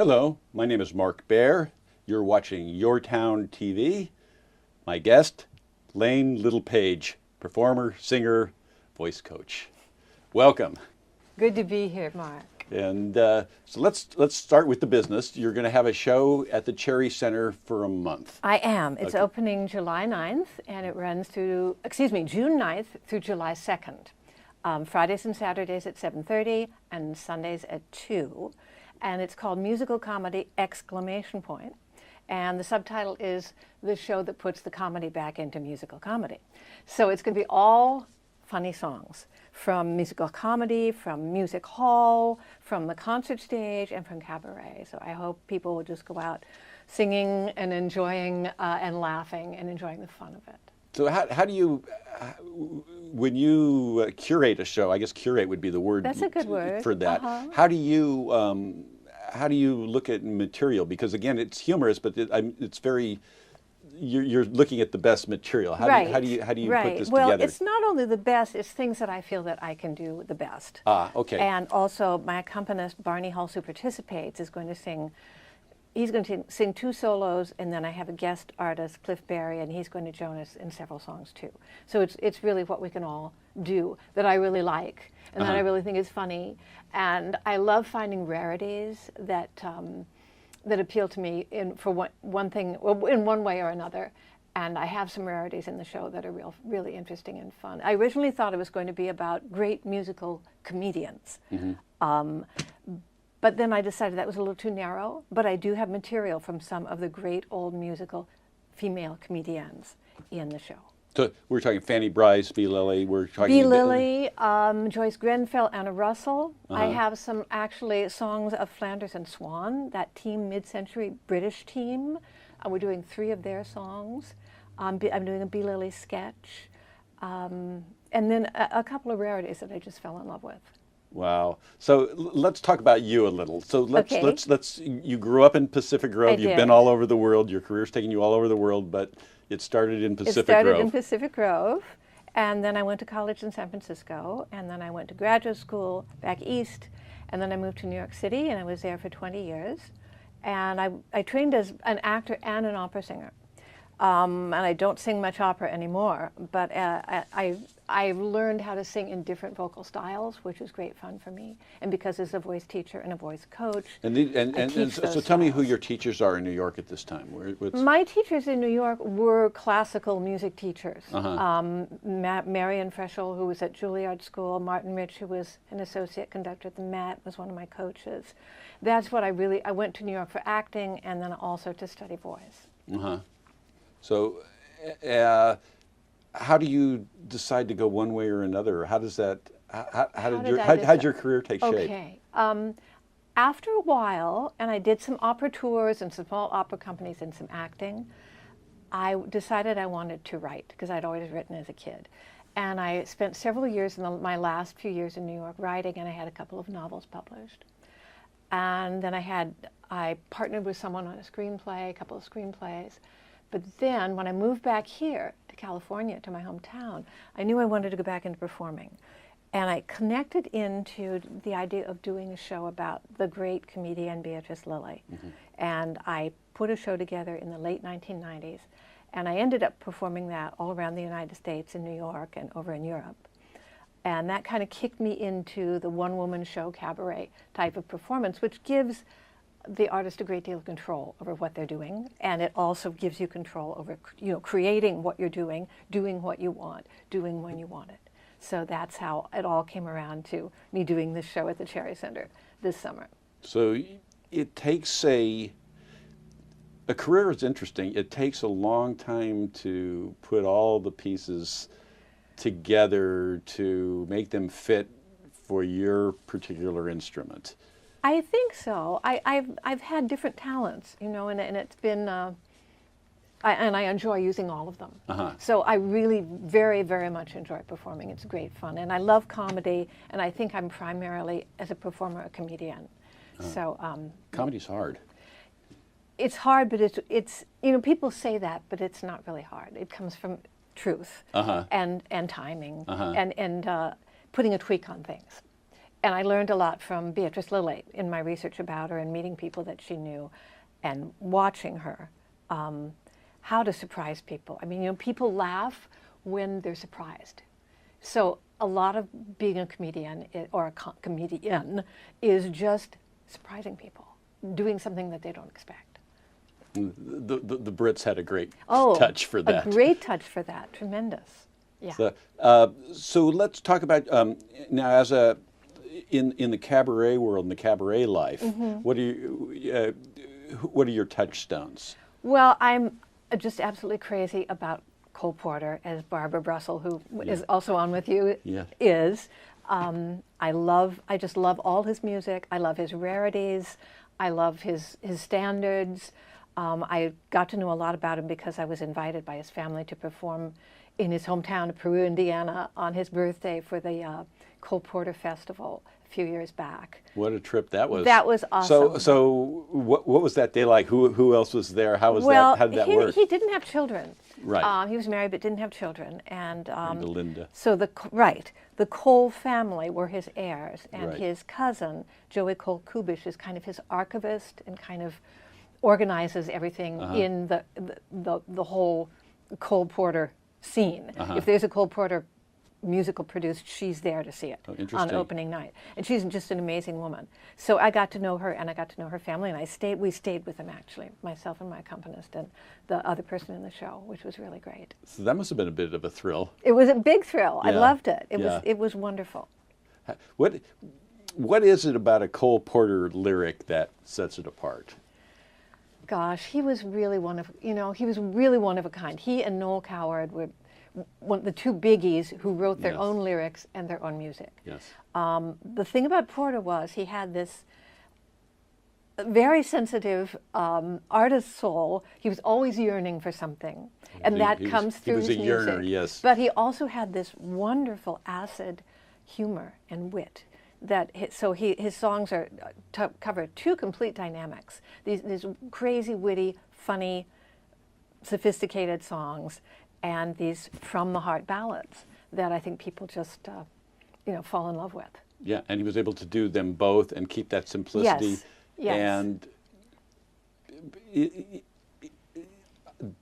Hello, my name is Mark Baer. You're watching YourTown TV. My guest, Layne Littlepage, performer, singer, voice coach. Welcome. Good to be here, Mark. And so let's start with the business. You're going to have a show at the Cherry Center for a month. I am. It's Okay. opening July 9th, and it runs through, June 9th through July 2nd. Fridays and Saturdays at 7:30 and Sundays at 2. And it's called Musical Comedy! And the subtitle is The Show That Puts the Comedy Back into Musical Comedy. So it's going to be all funny songs from musical comedy, from music hall, from the concert stage, and from cabaret. So I hope people will just go out singing and enjoying and laughing and enjoying the fun of it. So how do you, when you curate a show, I guess curate would be the word. That's a good word. For that. Uh-huh. How do you look at material? Because again, it's humorous, but it's very, you're looking at the best material. How do you put this well, together? it's not only the best, it's things that I feel that I can do the best. Ah, okay. And also my accompanist, Barney Hulse, who participates, is going to sing. He's going to sing 2 solos, and then I have a guest artist, Cliff Berry, and he's going to join us in several songs too. So it's really what we can all do that I really like and that I really think is funny. And I love finding rarities that that appeal to me for one thing, well, in one way or another. And I have some rarities in the show that are really interesting and fun. I originally thought it was going to be about great musical comedians. But then I decided that was a little too narrow, but I do have material from some of the great old musical female comedians in the show. So we're talking Fanny Bryce, B. Lilly, we're talking... B. Lilly, Joyce Grenfell, Anna Russell. I have some actually songs of Flanders and Swan, that team, mid-century British team. We're doing 3 of their songs. I'm doing a B. Lilly sketch. And then a couple of rarities that I just fell in love with. Wow. So let's talk about you a little. So let's you grew up in Pacific Grove. You've been all over the world. Your career's taken you all over the world, but it started in Pacific Grove. It started in Pacific Grove, and then I went to college in San Francisco, and then I went to graduate school back east, and then I moved to New York City, and I was there for 20 years. And I trained as an actor and an opera singer. And I don't sing much opera anymore, but I've learned how to sing in different vocal styles, which is great fun for me. And because as a voice teacher and a voice coach, so tell me who your teachers are in New York at this time. My teachers in New York were classical music teachers. Marion Freschel, who was at Juilliard School, Martin Rich, who was an associate conductor at the Met, was one of my coaches. That's what I went to New York for acting and then also to study voice. So, how do you decide to go one way or another? How does that? How did your career take shape? Okay. After a while, and I did some opera tours and some small opera companies and some acting, I decided I wanted to write because I'd always written as a kid, and I spent several years in my last few years in New York writing, and I had a couple of novels published, and then I partnered with someone on a screenplay, a couple of screenplays. But then, when I moved back here to California, to my hometown, I knew I wanted to go back into performing. And I connected into the idea of doing a show about the great comedian Beatrice Lillie. And I put a show together in the late 1990s, and I ended up performing that all around the United States, in New York and over in Europe. And that kind of kicked me into the one-woman show cabaret type of performance, which gives the artist a great deal of control over what they're doing, and it also gives you control over, creating what you're doing what you want, doing when you want it. So that's how it all came around to me doing this show at the Cherry Center this summer. So it takes a career is interesting. It takes a long time to put all the pieces together to make them fit for your particular instrument. I think so. I've had different talents, and it's been, and I enjoy using all of them. So I really very, very much enjoy performing. It's great fun, and I love comedy, and I think I'm primarily, as a performer, a comedian. So comedy's hard. It's hard, but it's people say that, but it's not really hard. It comes from truth and timing and putting a tweak on things. And I learned a lot from Beatrice Lilly in my research about her and meeting people that she knew and watching her, how to surprise people. I mean, people laugh when they're surprised. So a lot of being a comedian or a comedian is just surprising people, doing something that they don't expect. The Brits had a great touch for that. A great touch for that, tremendous. Yeah. So let's talk about now as in the cabaret world, in the cabaret life. What are your touchstones? Well, I'm just absolutely crazy about Cole Porter, as Barbara Brussel, who is also on with you, is. I just love all his music. I love his rarities. I love his standards. I got to know a lot about him because I was invited by his family to perform in his hometown of Peru, Indiana, on his birthday for the Cole Porter Festival a few years back. What a trip that was! That was awesome. So what was that day like? Who else was there? How was that? How did that work? He didn't have children. Right. He was married but didn't have children, and Linda. So the Cole family were his heirs, and his cousin Joey Cole Kubish is kind of his archivist and kind of organizes everything in the whole Cole Porter scene. If there's a Cole Porter musical produced, she's there to see it on opening night, and she's just an amazing woman. So I got to know her, and I got to know her family, and we stayed with them, actually, myself and my accompanist and the other person in the show, which was really great. So that must have been a bit of a thrill. It was a big thrill. I loved it. It was wonderful. What is it about a Cole Porter lyric that sets it apart? Gosh, he was really one of a kind. He and Noel Coward were the two biggies who wrote their own lyrics and their own music. Yes. The thing about Porter was he had this very sensitive artist soul. He was always yearning for something, and that comes through his music. He was a yearner, yes. But he also had this wonderful acid humor and wit. His songs cover two complete dynamics. These crazy, witty, funny, sophisticated songs, and these from the heart ballads that I think people just fall in love with. Yeah, and he was able to do them both and keep that simplicity. Yes. And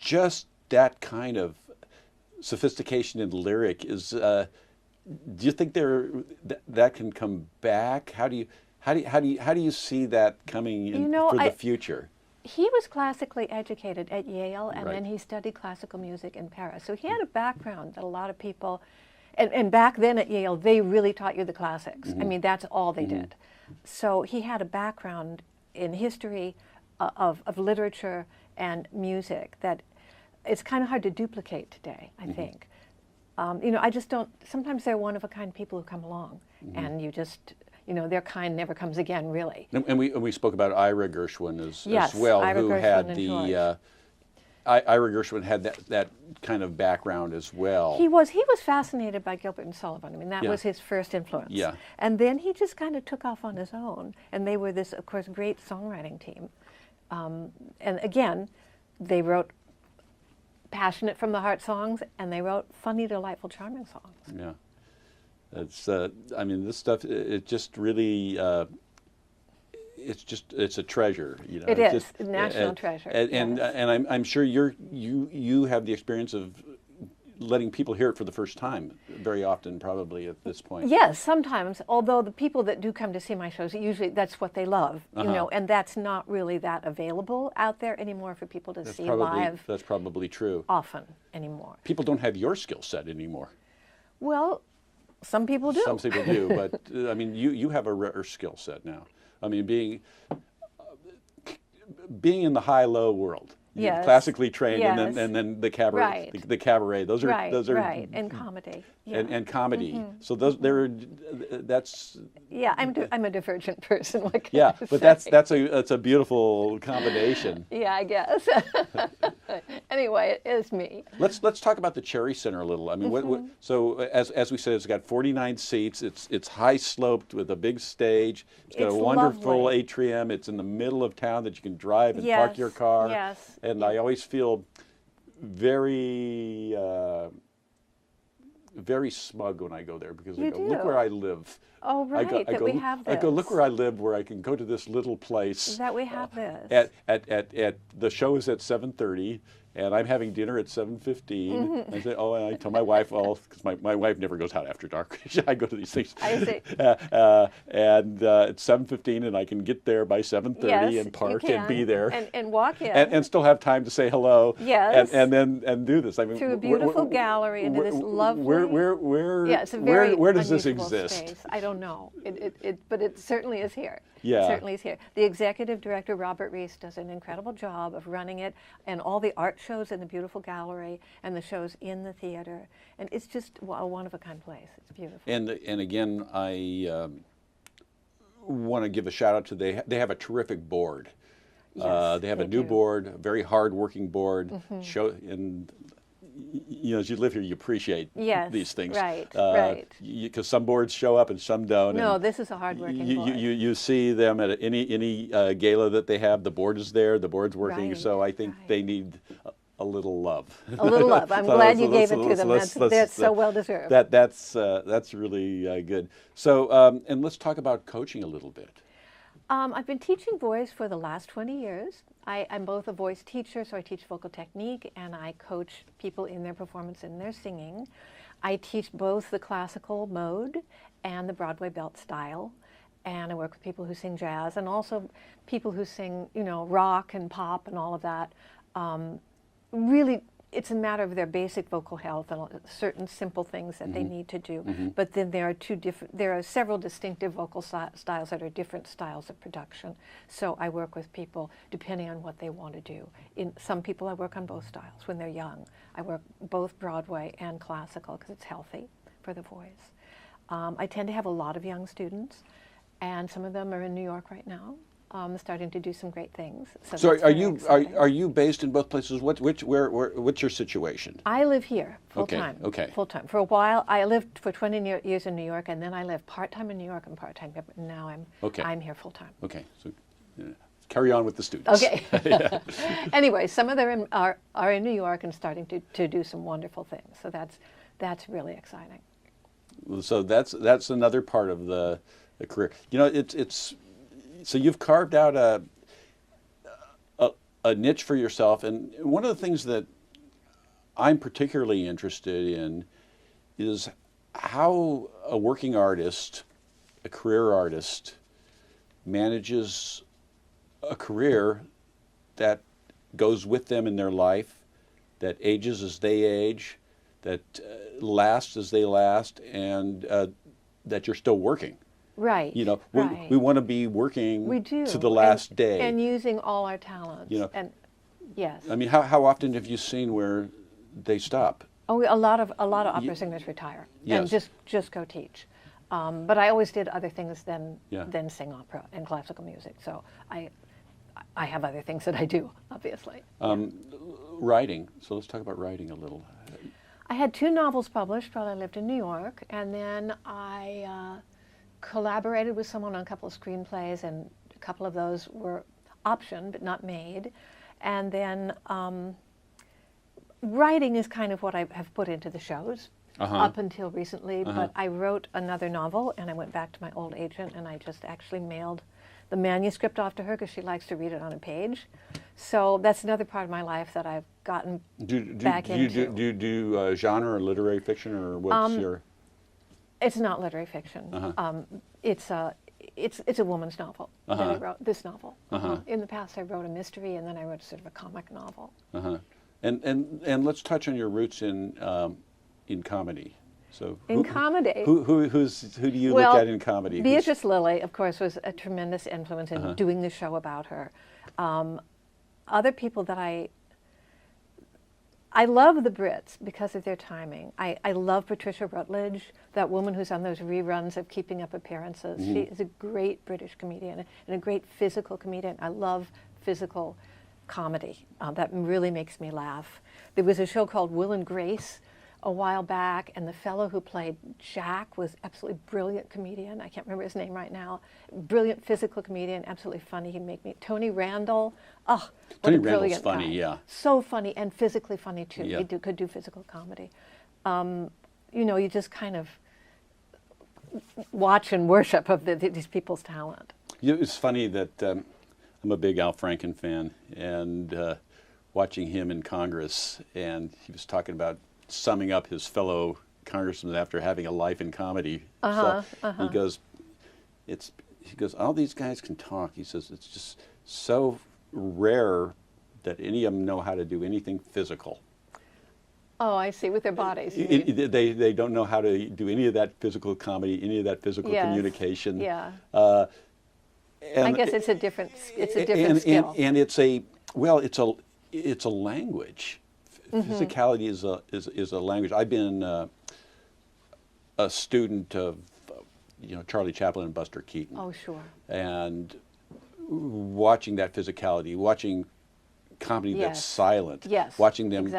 just that kind of sophistication in the lyric is. Do you think that can come back? How do you see that coming in for the future? He was classically educated at Yale, and then he studied classical music in Paris. So he had a background that a lot of people, and back then at Yale, they really taught you the classics. I mean, that's all they did. So he had a background in history of literature and music that it's kind of hard to duplicate today, I think. I just don't, sometimes they're one-of-a-kind people who come along, and you just, their kind never comes again, really. And we spoke about Ira Gershwin as well, Ira who Gershwin had and Ira Gershwin had that kind of background as well. He was fascinated by Gilbert and Sullivan. I mean, that was his first influence. Yeah. And then he just kind of took off on his own, and they were this, of course, great songwriting team. And again, they wrote passionate from the heart songs, and they wrote funny, delightful, charming songs. Yeah, it's. I mean, this stuff. It just really. It's a treasure. It is a national treasure. And I'm sure you have the experience of letting people hear it for the first time very often, probably at this point. Yes, sometimes. Although the people that do come to see my shows, usually that's what they love, and that's not really that available out there anymore for people to see live. That's probably true. Often anymore. People don't have your skill set anymore. Well, some people do. Some people do, but I mean, you have a rare skill set now. I mean, being in the high-low world. Yes. Classically trained, and then the cabaret. The cabaret. Those are and comedy. And comedy. So that's. Yeah, I'm a divergent person. What can I but say? that's a beautiful combination. Yeah, I guess. Anyway, it is me. Let's talk about the Cherry Center a little. I mean, so as we said, it's got 49 seats. It's high sloped with a big stage. It's got a wonderful atrium. It's in the middle of town that you can drive and park your car. Yes. And I always feel very, very smug when I go there because I go, look where I live. Oh, right, we have this. I go, look where I live, where I can go to this little place. That we have this. At the show is at 7:30, and I'm having dinner at 7:15. I say, oh, and I tell my wife, because my wife never goes out after dark. I go to these things. I see. And it's 7:15, and I can get there by 7:30 and park and be there and walk in and still have time to say hello. Yes. And do this. I mean, through a beautiful gallery into this lovely. It's a where does this unusual exist? Space. I don't know. But it certainly is here. Yeah. It certainly is here. The executive director, Robert Reese, does an incredible job of running it, and all the art shows in the beautiful gallery and the shows in the theater. And it's just a one-of-a-kind place. It's beautiful. And again, I want to give a shout out to they have a terrific board. Yes, they have a new board, a very hard-working board. As you live here, you appreciate these things. Right. Because some boards show up and some don't. No, this is a hard-working board. You see them at any gala that they have. The board is there. The board's working. Right, so I think they need a little love. A little love. I'm glad you gave it to them. That's so well deserved. That's really good. So and let's talk about coaching a little bit. I've been teaching voice for the last 20 years. I'm both a voice teacher, so I teach vocal technique, and I coach people in their performance and their singing. I teach both the classical mode and the Broadway belt style, and I work with people who sing jazz and also people who sing, rock and pop and all of that. Really, it's a matter of their basic vocal health and certain simple things that they need to do. But then there are several distinctive vocal styles that are different styles of production. So I work with people depending on what they want to do. In some people I work on both styles when they're young. I work both Broadway and classical because it's healthy for the voice. I tend to have a lot of young students, and some of them are in New York right now. Starting to do some great things. So are you based in both places? What's your situation? I live here full time. Okay. Full time. For a while, I lived for 20 years in New York, and then I lived part time in New York and part time here. But now I'm here full time. Okay. So carry on with the students. Okay. Anyway, some of them are in New York and starting to do some wonderful things. So that's really exciting. So that's another part of the career. It's. So you've carved out a niche for yourself, and one of the things that I'm particularly interested in is how a working artist, a career artist, manages a career that goes with them in their life, that ages as they age, that lasts as they last, and that you're still working. Right. We want to be working to the last day. And using all our talents. And yes. I mean, how often have you seen where they stop? Oh, a lot of opera singers retire and just go teach. But I always did other things than sing opera and classical music. So I have other things that I do, obviously. Writing. So let's talk about writing a little. I had 2 novels published while I lived in New York, and then I collaborated with someone on a couple of screenplays, and a couple of those were optioned but not made. And then writing is kind of what I have put into the shows up until recently, but I wrote another novel, and I went back to my old agent, and I just actually mailed the manuscript off to her because she likes to read it on a page. So that's another part of my life that I've gotten back into. Do you do genre or literary fiction, or what's your... It's not literary fiction. It's a woman's novel that I wrote, this novel. In the past I wrote a mystery, and then I wrote sort of a comic novel. And let's touch on your roots in comedy. So comedy. Who do you look at in comedy? Beatrice Lillie, of course, was a tremendous influence in doing the show about her. Other people that I love the Brits because of their timing. I love Patricia Rutledge, that woman who's on those reruns of Keeping Up Appearances. She is a great British comedian and a great physical comedian. I love physical comedy. That really makes me laugh. There was a show called Will and Grace a while back, and the fellow who played Jack was absolutely brilliant comedian. I can't remember his name right now. Brilliant physical comedian, absolutely funny. He'd make me... Tony Randall. Oh, what a brilliant guy. Funny, yeah. So funny, and physically funny too. He could do physical comedy. You just kind of watch and worship of these people's talent. It's funny that I'm a big Al Franken fan, and watching him in Congress, and he was talking about summing up his fellow congressmen after having a life in comedy. He goes, all these guys can talk. He says it's just so rare that any of them know how to do anything physical. Oh, I see, with their bodies. They don't know how to do any of that physical comedy, any of that physical communication. Yeah. And I guess it's a different skill. And it's a language. Physicality is a language. I've been a student of Charlie Chaplin and Buster Keaton. Oh, sure. And watching that physicality, watching comedy that's silent, watching them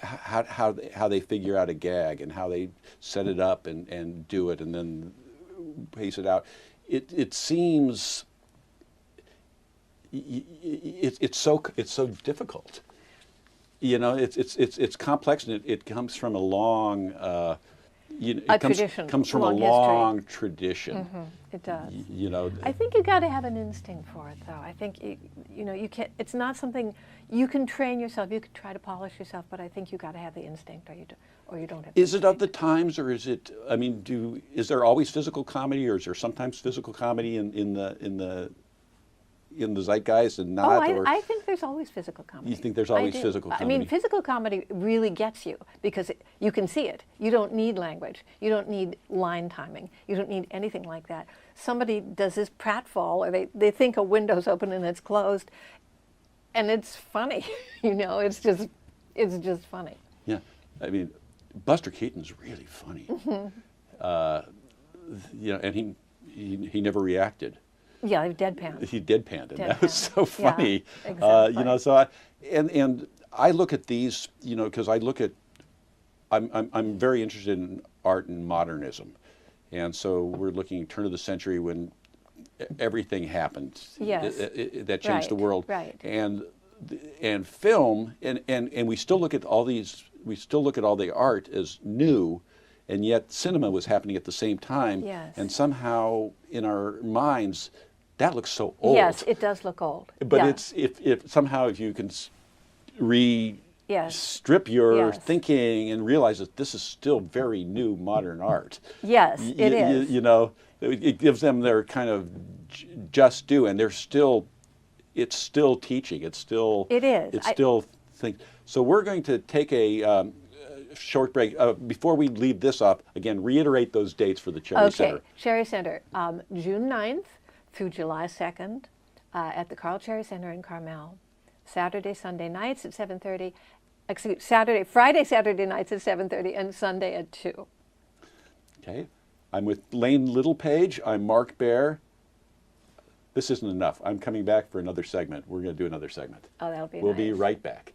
how they figure out a gag and how they set it up and do it and then pace it out. It seems it's so difficult. It's complex, and it comes from a long tradition. Comes from a long tradition. It does. I think you got to have an instinct for it, though. I think you can't. It's not something you can train yourself. You can try to polish yourself, but I think you got to have the instinct, or you don't have. Is it of the times, or is it? I mean, is there always physical comedy, or is there sometimes physical comedy in the zeitgeist and not? I think there's always physical comedy. You think there's always physical comedy? I mean, physical comedy really gets you because you can see it. You don't need language. You don't need line timing. You don't need anything like that. Somebody does this pratfall, or they think a window's open and it's closed, and it's funny. It's just funny. Yeah, I mean, Buster Keaton's really funny. And he never reacted. Yeah, he deadpanned. He deadpanned, and that was so funny. Yeah, exactly. So I look at these, because I'm very interested in art and modernism, and so we're looking turn of the century when everything happened. Yes. That changed the world. Right. And film, and we still look at all these. We still look at all the art as new, and yet cinema was happening at the same time. Yes. And somehow in our minds, that looks so old. Yes, it does look old. But it's if somehow if you can strip your thinking and realize that this is still very new modern art. Yes, it is. It gives them their kind of just due, and it's still teaching. It is. It's still things. So we're going to take a short break. Before we leave this up, again, reiterate those dates for the Cherry Center. Okay, Cherry Center, June 9th through July 2nd at the Carl Cherry Center in Carmel. Saturday, Sunday nights at 7:30. Friday, Saturday nights at 7:30, and Sunday at 2. Okay. I'm with Layne Littlepage. I'm Mark Baer. This isn't enough. I'm coming back for another segment. We're going to do another segment. Oh, that'll be nice. We'll be right back.